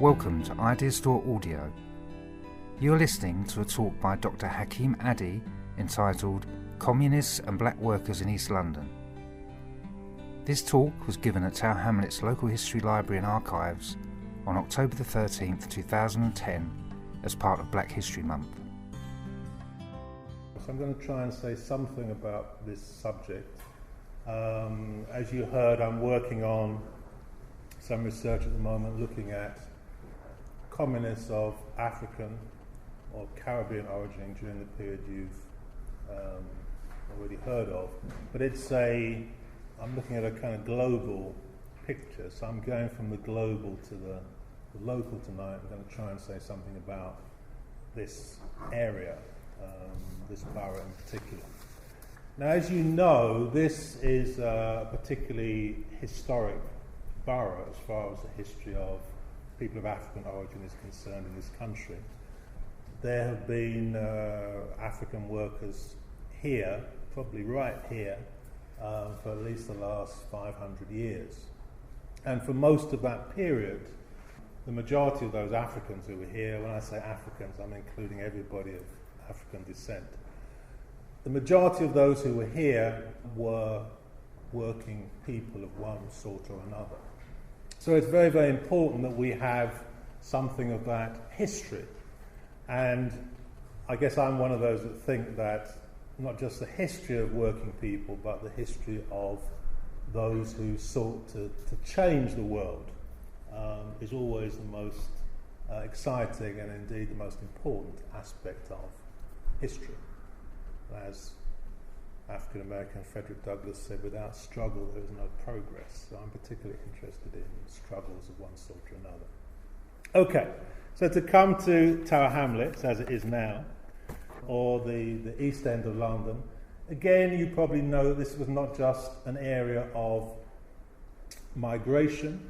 Welcome to Idea Store Audio. You're listening to a talk by Dr. Hakim entitled Communists and Black Workers in East London. This talk was given at our Hamlets Local History Library and Archives on October the 13th, 2010 as part of Black History Month. So I'm going to try and say something about this subject. As you heard, I'm working on some research at the moment looking at communists of African or Caribbean origin during the period you've already heard of. But I'm looking at a kind of global picture, so I'm going from the global to the local tonight. I'm going to try and say something about this area, this borough in particular. Now, as you know, this is a particularly historic borough as far as the history of people of African origin is concerned in this country. There have been African workers here, probably right here, for at least the last 500 years. And for most of that period, the majority of those Africans who were here, when I say Africans, I'm including everybody of African descent, the majority of those who were here were working people of one sort or another. So it's very, very important that we have something of that history. And I guess I'm one of those that think that not just the history of working people, but the history of those who sought to change the world is always the most exciting and indeed the most important aspect of history. As African American Frederick Douglass said, without struggle there is no progress. So I'm particularly interested in struggles of one sort or another. Okay, so to come to Tower Hamlets, as it is now, or the East End of London, again you probably know that this was not just an area of migration.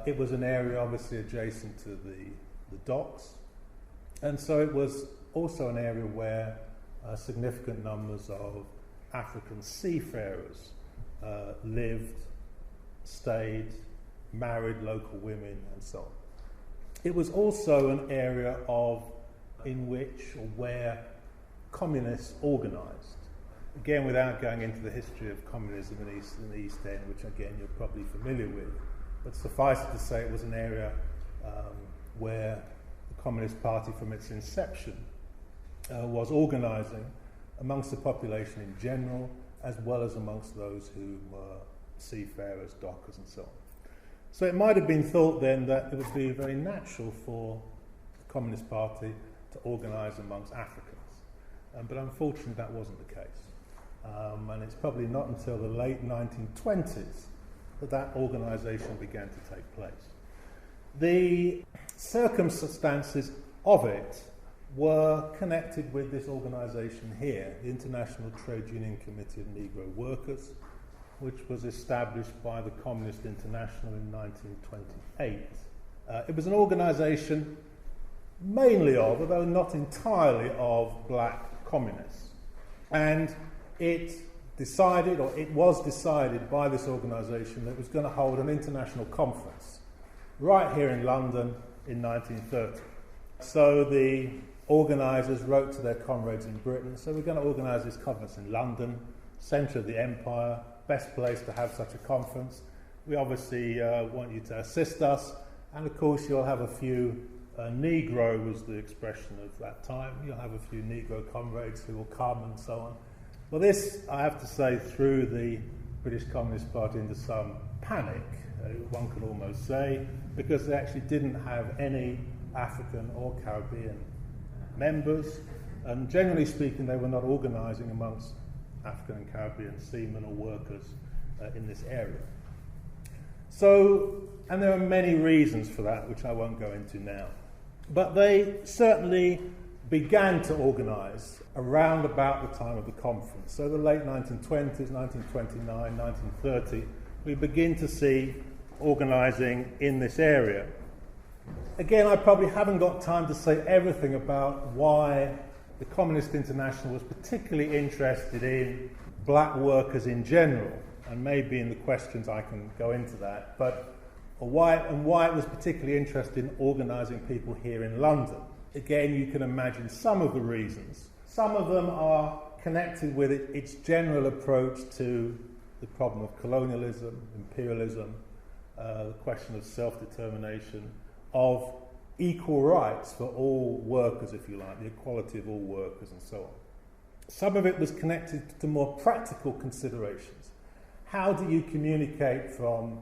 It was an area obviously adjacent to the docks, and so it was also an area where significant numbers of African seafarers lived, stayed, married local women, and so on. It was also an area in which or where communists organised. Again, without going into the history of communism in the East End, which again you're probably familiar with, but suffice it to say it was an area where the Communist Party from its inception was organising amongst the population in general, as well as amongst those who were seafarers, dockers, and so on. So it might have been thought then that it would be very natural for the Communist Party to organise amongst Africans. But unfortunately that wasn't the case. And it's probably not until the late 1920s that organisation began to take place. The circumstances of it were connected with this organisation here, the International Trade Union Committee of Negro Workers, which was established by the Communist International in 1928. It was an organisation mainly of, although not entirely of, black communists. And it was decided by this organisation that it was going to hold an international conference right here in London in 1930. So the organisers wrote to their comrades in Britain, so we're going to organise this conference in London, centre of the empire, best place to have such a conference. We obviously want you to assist us, and of course you'll have a few, Negro was the expression of that time, you'll have a few Negro comrades who will come and so on. Well, this, I have to say, threw the British Communist Party into some panic, one could almost say, because they actually didn't have any African or Caribbean members, and generally speaking they were not organising amongst African and Caribbean seamen or workers in this area. So, and there are many reasons for that, which I won't go into now. But they certainly began to organise around about the time of the conference. So the late 1920s, 1929, 1930, we begin to see organising in this area. Again, I probably haven't got time to say everything about why the Communist International was particularly interested in black workers in general, and maybe in the questions I can go into that. But Wright was particularly interested in organising people here in London. Again, you can imagine some of the reasons. Some of them are connected with its general approach to the problem of colonialism, imperialism, the question of self-determination, of equal rights for all workers, if you like, the equality of all workers and so on. Some of it was connected to more practical considerations. How do you communicate from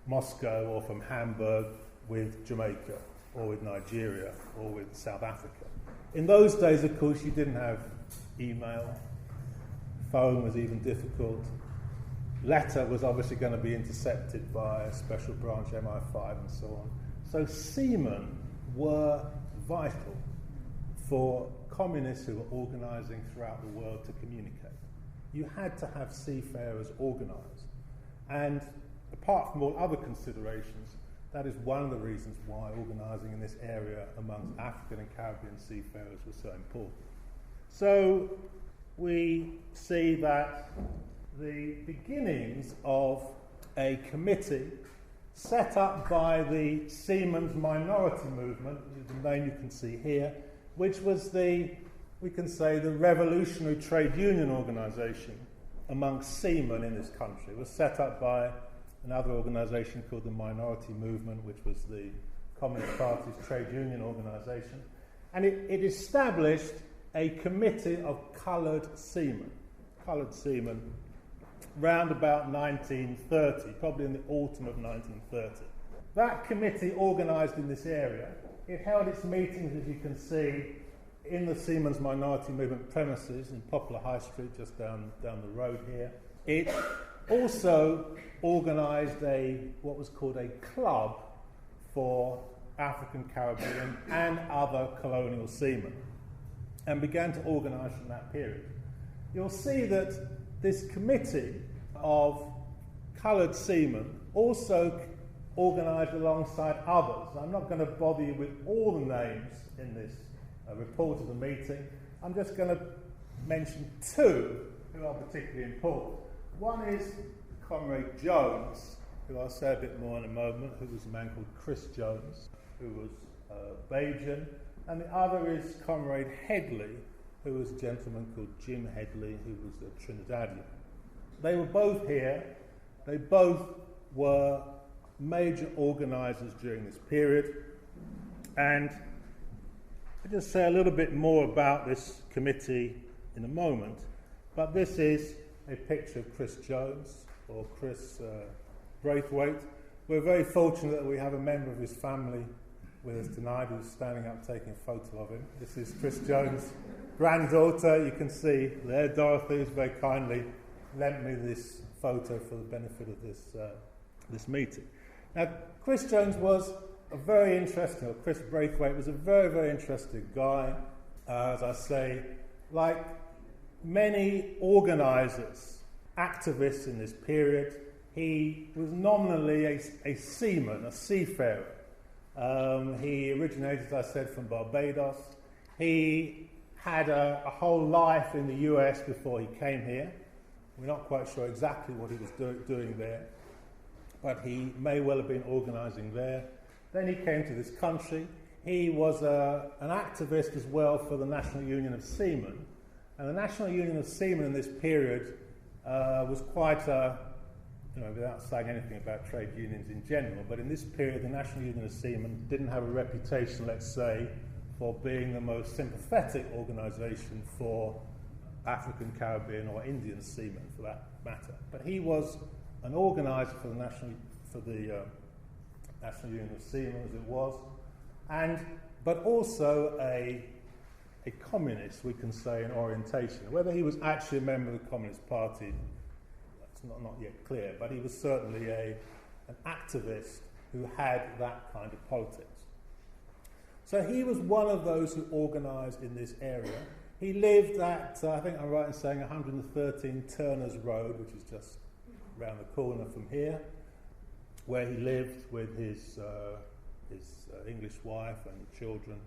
Moscow or from Hamburg with Jamaica or with Nigeria or with South Africa? In those days, of course, you didn't have email. Phone was even difficult. Letter was obviously going to be intercepted by a special branch MI5 and so on. So seamen were vital for communists who were organising throughout the world to communicate. You had to have seafarers organised. And apart from all other considerations, that is one of the reasons why organising in this area amongst African and Caribbean seafarers was so important. So we see that the beginnings of a committee set up by the Seamen's Minority Movement, the name you can see here, which was we can say, the revolutionary trade union organisation amongst seamen in this country. It was set up by another organisation called the Minority Movement, which was the Communist Party's trade union organisation. And it established a committee of coloured seamen, round about 1930, probably in the autumn of 1930. That committee organised in this area. It held its meetings, as you can see, in the Seamen's Minority Movement premises in Poplar High Street, just down the road here. It also organised what was called a club for African, Caribbean and other colonial seamen, and began to organise from that period. You'll see that this committee of coloured seamen also organised alongside others. I'm not going to bother you with all the names in this report of the meeting. I'm just going to mention two who are particularly important. One is Comrade Jones, who I'll say a bit more in a moment, who was a man called Chris Jones, who was Bajan, and the other is Comrade Headley, who was a gentleman called Jim Headley, who was a Trinidadian. They were both here. They both were major organisers during this period. And I'll just say a little bit more about this committee in a moment. But this is a picture of Chris Jones, or Chris Braithwaite. We're very fortunate that we have a member of his family with us tonight who's standing up taking a photo of him. This is Chris Jones' granddaughter. You can see there, Dorothy has very kindly lent me this photo for the benefit of this meeting. Now, Chris Jones was a very interesting, or Chris Braithwaite was a very, very interesting guy. As I say, like many organisers, activists in this period, he was nominally a seaman, a seafarer. He originated, as I said, from Barbados. He had a whole life in the US before he came here. We're not quite sure exactly what he was doing there, but he may well have been organising there. Then he came to this country. He was an activist as well for the National Union of Seamen. And the National Union of Seamen in this period was quite without saying anything about trade unions in general, but in this period the National Union of Seamen didn't have a reputation, let's say, for being the most sympathetic organisation for African, Caribbean or Indian seamen, for that matter. But he was an organiser for the National Union of Seamen, as it was, but also a communist, we can say, in orientation. Whether he was actually a member of the Communist Party, that's not yet clear, but he was certainly an activist who had that kind of politics. So he was one of those who organised in this area. He lived at, I think I'm right in saying, 113 Turner's Road, which is just round the corner from here, where he lived with his English wife and children.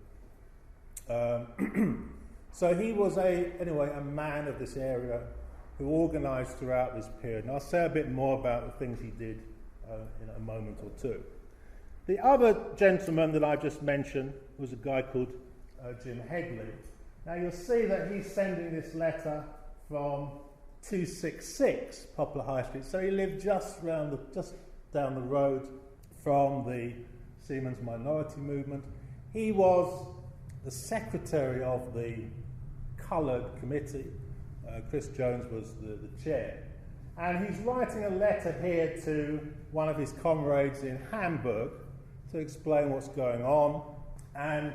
So he was a man of this area who organised throughout this period. And I'll say a bit more about the things he did in a moment or two. The other gentleman that I just mentioned was a guy called Jim Headley. Now you'll see that he's sending this letter from 266 Poplar High Street. So he lived just down the road from the Seamen's Minority Movement. He was the secretary of the Coloured Committee. Chris Jones was the chair. And he's writing a letter here to one of his comrades in Hamburg to explain what's going on and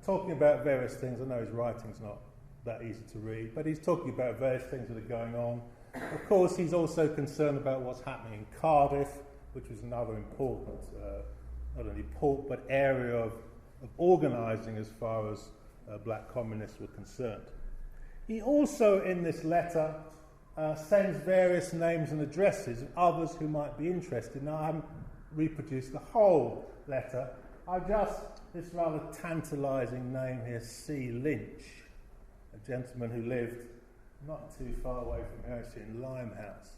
talking about various things. I know his writing's not that easy to read, but he's talking about various things that are going on. Of course, he's also concerned about what's happening in Cardiff, which was another important, not only port, but area of organising as far as black communists were concerned. He also, in this letter, sends various names and addresses of others who might be interested. Now, I haven't reproduced the whole letter. This rather tantalising name here, C. Lynch, a gentleman who lived not too far away from here, actually in Limehouse.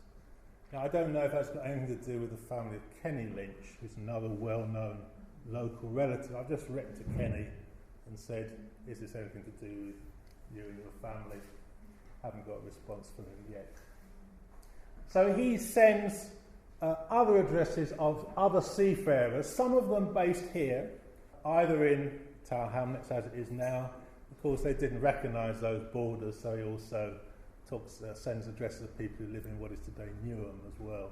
Now, I don't know if that's got anything to do with the family of Kenny Lynch, who's another well-known local relative. I've just written to Kenny and said, is this anything to do with you and your family? Haven't got a response from him yet. So he sends other addresses of other seafarers, some of them based here, either in Tower Hamlets as it is now. Of course, they didn't recognise those borders, so he also sends addresses of people who live in what is today Newham as well,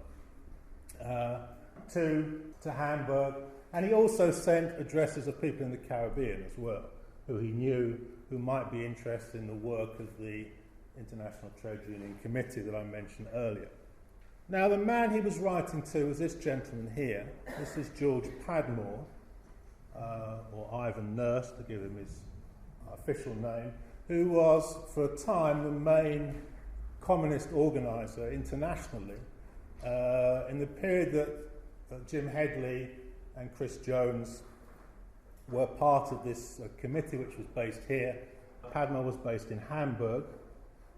to Hamburg. And he also sent addresses of people in the Caribbean as well, who he knew who might be interested in the work of the International Trade Union Committee that I mentioned earlier. Now, the man he was writing to was this gentleman here. This is George Padmore, or Ivan Nurse, to give him his official name, who was, for a time, the main communist organiser internationally in the period that Jim Headley and Chris Jones were part of this committee, which was based here. Padmore was based in Hamburg,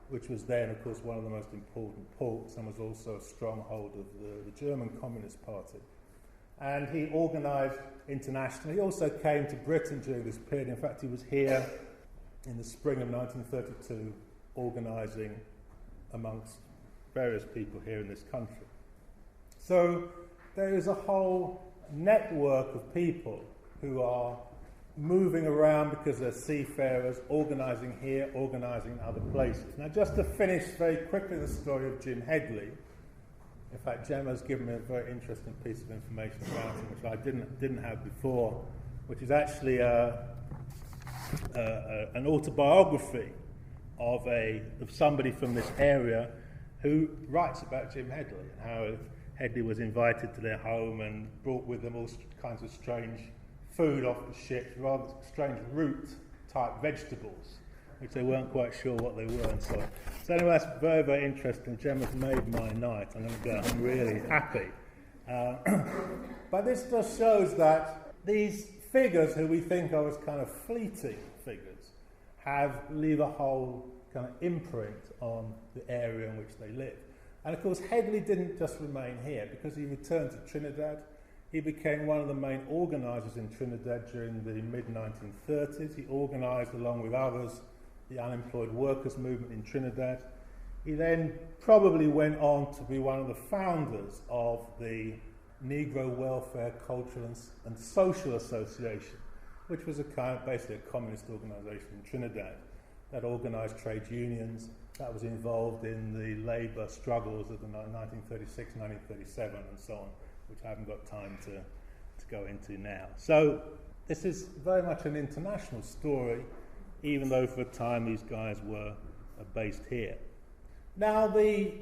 which was then, of course, one of the most important ports and was also a stronghold of the German Communist Party. And he organised internationally. He also came to Britain during this period. In fact, he was here in the spring of 1932 organising amongst various people here in this country. So there is a whole network of people who are moving around because they're seafarers, organising here, organising in other places. Now, just to finish very quickly the story of Jim Headley, in fact, Gemma's given me a very interesting piece of information about him, which I didn't have before, which is actually an autobiography of somebody from this area who writes about Jim Headley and how Headley was invited to their home and brought with them all kinds of strange food off the ship, rather strange root-type vegetables, which they weren't quite sure what they were and so on. So anyway, that's very, very interesting. Gemma's made my night. I'm going to go home really happy. But this just shows that these figures, who we think are as kind of fleeting figures, leave a whole kind of imprint on the area in which they live. And of course, Headley didn't just remain here, because he returned to Trinidad. He became one of the main organisers in Trinidad during the mid-1930s. He organised, along with others, the unemployed workers movement in Trinidad. He then probably went on to be one of the founders of the Negro Welfare, Cultural and Social Association, which was basically a communist organisation in Trinidad that organised trade unions, that was involved in the labour struggles of the 1936, 1937 and so on, which I haven't got time to go into now. So this is very much an international story, even though for a time these guys were based here. Now, the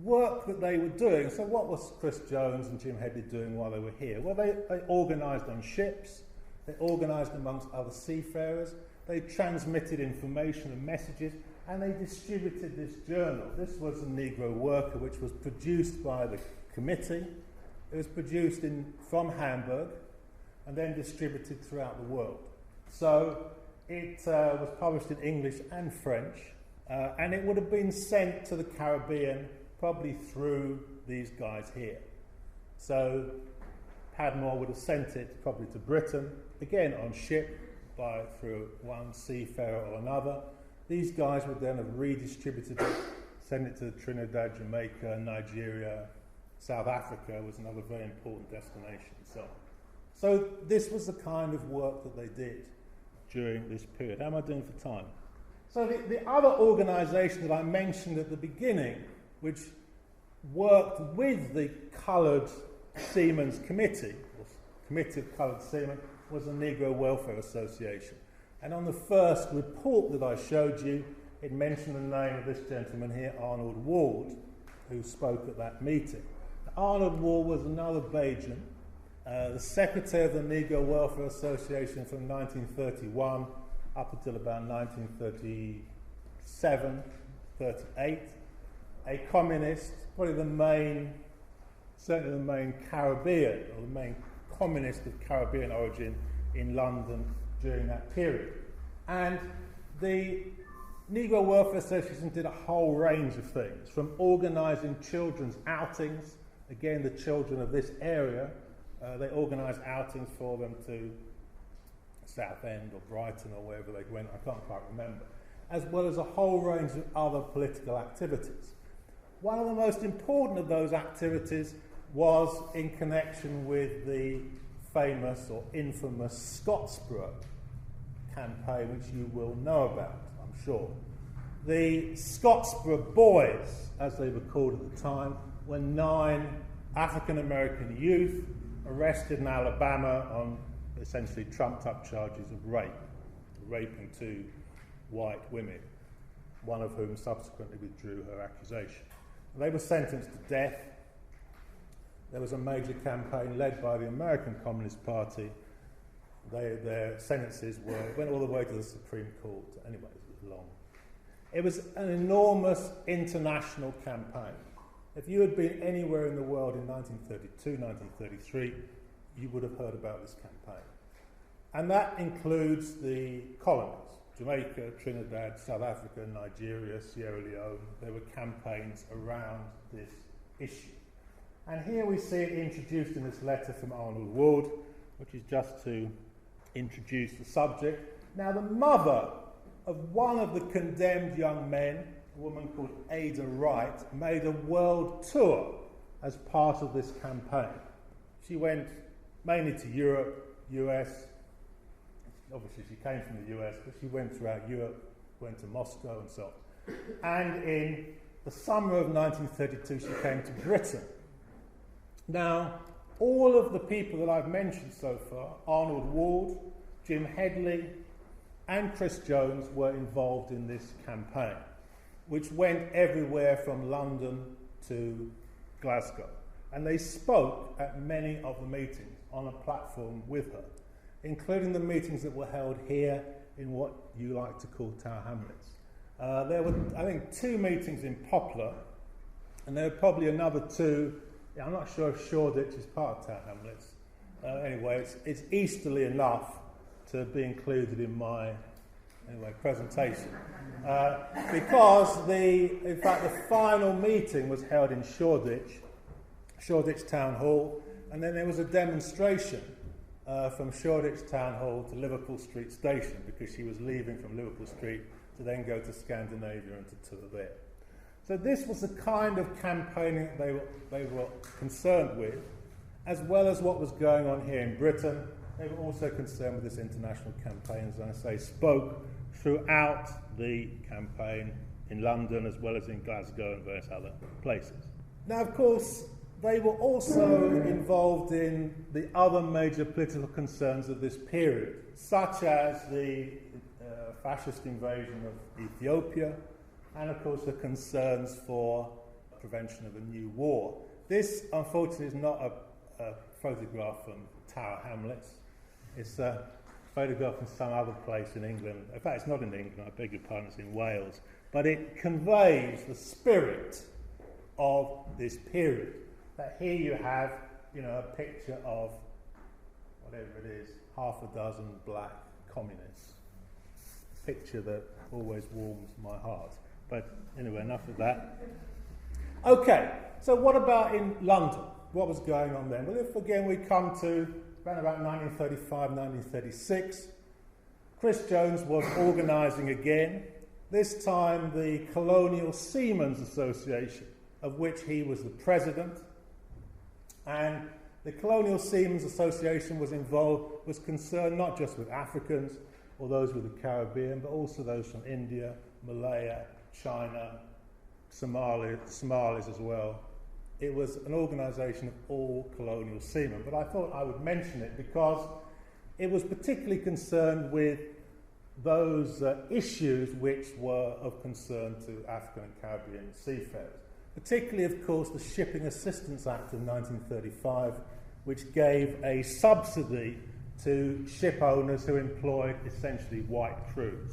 work that they were doing, so what was Chris Jones and Jim Headley doing while they were here? Well, they organised on ships, they organised amongst other seafarers, they transmitted information and messages, and they distributed this journal. This was a Negro Worker, which was produced by the committee. It was produced from Hamburg and then distributed throughout the world. So it was published in English and French, and it would have been sent to the Caribbean probably through these guys here. So Padmore would have sent it probably to Britain, again on ship, through one seafarer or another. These guys would then have redistributed it, sent it to Trinidad, Jamaica, Nigeria, South Africa was another very important destination, so this was the kind of work that they did during this period. How am I doing for time? So the other organisation that I mentioned at the beginning, which worked with the Coloured Seamen's Committee, or Committee of Coloured Seamen, was the Negro Welfare Association. And on the first report that I showed you, it mentioned the name of this gentleman here, Arnold Ward, who spoke at that meeting. Arnold Ward was another Bajan, the secretary of the Negro Welfare Association from 1931 up until about 1937, 38, a communist, probably certainly the main Caribbean, or the main communist of Caribbean origin in London during that period. And the Negro Welfare Association did a whole range of things, from organising children's outings. Again, the children of this area, they organised outings for them to Southend or Brighton or wherever they went, I can't quite remember, as well as a whole range of other political activities. One of the most important of those activities was in connection with the famous or infamous Scottsboro campaign, which you will know about, I'm sure. The Scottsboro Boys, as they were called at the time, were 9 African-American youth arrested in Alabama on essentially trumped-up charges of rape, raping 2 white women, one of whom subsequently withdrew her accusation. They were sentenced to death. There was a major campaign led by the American Communist Party. Their sentences went all the way to the Supreme Court. Anyway, it was long. It was an enormous international campaign. If you had been anywhere in the world in 1932, 1933, you would have heard about this campaign. And that includes the colonies, Jamaica, Trinidad, South Africa, Nigeria, Sierra Leone. There were campaigns around this issue. And here we see it introduced in this letter from Arnold Ward, which is just to introduce the subject. Now, the mother of one of the condemned young men, a woman called Ada Wright, made a world tour as part of this campaign. She went mainly to Europe, US. Obviously, she came from the US, but she went throughout Europe, went to Moscow and so on. And in the summer of 1932, she came to Britain. Now, all of the people that I've mentioned so far, Arnold Ward, Jim Headley, and Chris Jones, were involved in this campaign, which went everywhere from London to Glasgow. And they spoke at many of the meetings on a platform with her, including the meetings that were held here in what you like to call Tower Hamlets. There were, I think, 2 meetings in Poplar, and there were probably another 2. I'm not sure if Shoreditch is part of Tower Hamlets. Anyway, it's easterly enough to be included in my presentation. Because in fact, the final meeting was held in Shoreditch Town Hall, and then there was a demonstration from Shoreditch Town Hall to Liverpool Street Station, because she was leaving from Liverpool Street to then go to Scandinavia and to tour there. So this was the kind of campaigning that they were concerned with, as well as what was going on here in Britain. They were also concerned with this international campaign, as I say, spoke throughout the campaign in London as well as in Glasgow and various other places. Now, of course, they were also involved in the other major political concerns of this period, such as the fascist invasion of Ethiopia, and of course the concerns for prevention of a new war. This, unfortunately, is not a photograph from Tower Hamlets. It's a photograph from some other place in England. In fact, it's not in England, I beg your pardon, it's in Wales. But it conveys the spirit of this period. That here you have, a picture of, whatever it is, half a dozen black communists. A picture that always warms my heart. But anyway, enough of that. Okay, so what about in London? what was going on then? Well, if again we come to around about 1935, 1936, Chris Jones was organising again, this time the Colonial Seamen's Association, of which he was the president. And the Colonial Seamen's Association was concerned not just with Africans or those with the Caribbean, but also those from India, Malaya, China, Somalis as well. It was an organisation of all colonial seamen, but I thought I would mention it because it was particularly concerned with those issues which were of concern to African and Caribbean seafarers. Particularly, of course, the Shipping Assistance Act of 1935, which gave a subsidy to ship owners who employed essentially white crews.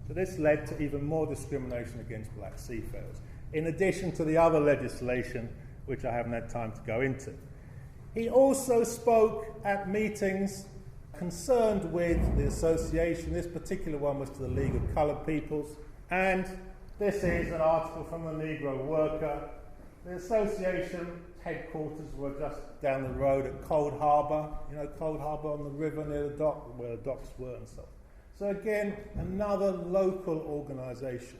So this led to even more discrimination against black seafarers, in addition to the other legislation which I haven't had time to go into. He also spoke at meetings concerned with the association. This particular one was to the League of Coloured Peoples, and this is an article from the Negro Worker. The association headquarters were just down the road at Cold Harbour, Cold Harbour on the river near the dock, where the docks were and so on. So again, another local organisation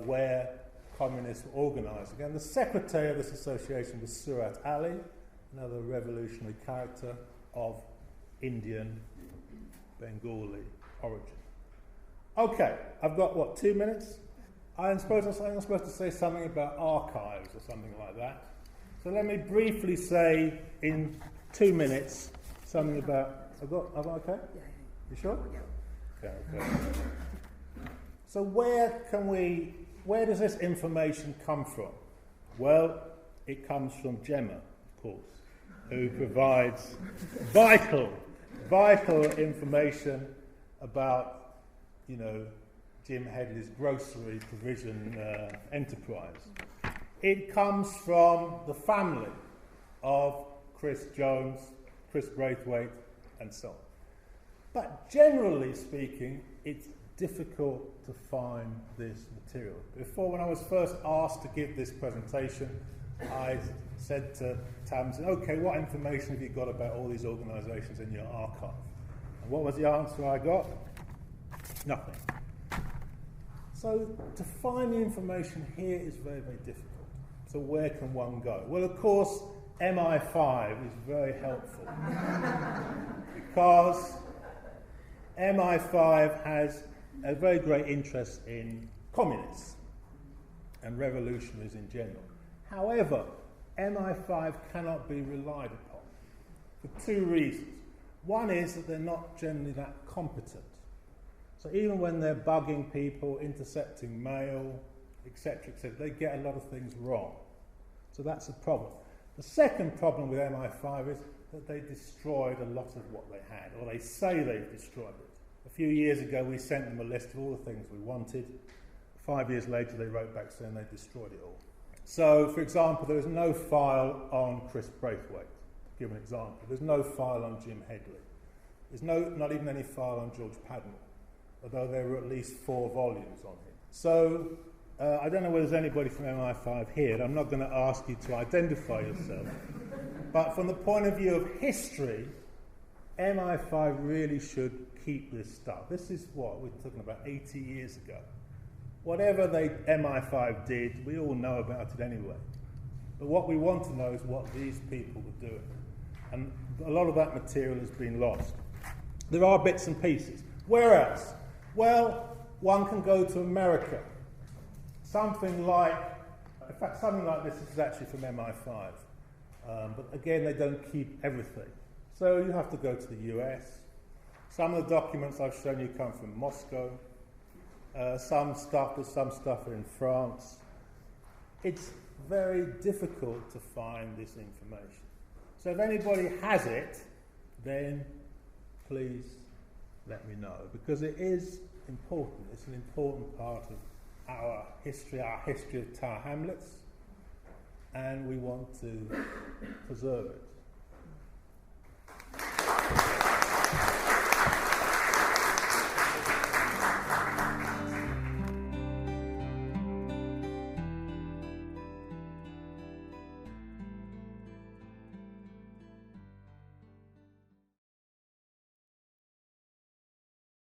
where communists were organised. Again, the secretary of this association was Surat Ali, another revolutionary character of Indian, Bengali origin. Okay, I've got, 2 minutes? I'm supposed to say something about archives or something like that. So let me briefly say in 2 minutes something about... I've got okay? Yeah. You sure? Yeah. Okay. So where does this information come from? Well, it comes from Gemma, of course, who provides vital information about, Jim Headley's grocery provision enterprise. It comes from the family of Chris Jones, Chris Braithwaite, and so on. But generally speaking, it's difficult to find this material. Before, when I was first asked to give this presentation, I said to Tamsin, okay, what information have you got about all these organisations in your archive? And what was the answer I got? Nothing. So to find the information here is very, very difficult. So where can one go? Well, of course, MI5 is very helpful because MI5 has a very great interest in communists and revolutionaries in general. However, MI5 cannot be relied upon for two reasons. One is that they're not generally that competent. So even when they're bugging people, intercepting mail, etc., they get a lot of things wrong. So that's a problem. The second problem with MI5 is that they destroyed a lot of what they had, or they say they've destroyed it. A few years ago, we sent them a list of all the things we wanted. 5 years later, they wrote back saying they destroyed it all. So, for example, there is no file on Chris Braithwaite, to give an example. There's no file on Jim Headley. There's not even any file on George Padmore, although there were at least 4 volumes on him. So, I don't know whether there's anybody from MI5 here, and I'm not going to ask you to identify yourself. But from the point of view of history, MI5 really should keep this stuff. This is what we're talking about 80 years ago. Whatever MI5 did, we all know about it anyway. But what we want to know is what these people were doing. And a lot of that material has been lost. There are bits and pieces. Where else? Well, one can go to America. Something like this is actually from MI5. But again, they don't keep everything. So you have to go to the US. Some of the documents I've shown you come from Moscow. Some stuff are in France. It's very difficult to find this information. So if anybody has it, then please let me know, because it is important. It's an important part of our history of Tower Hamlets, and we want to preserve it.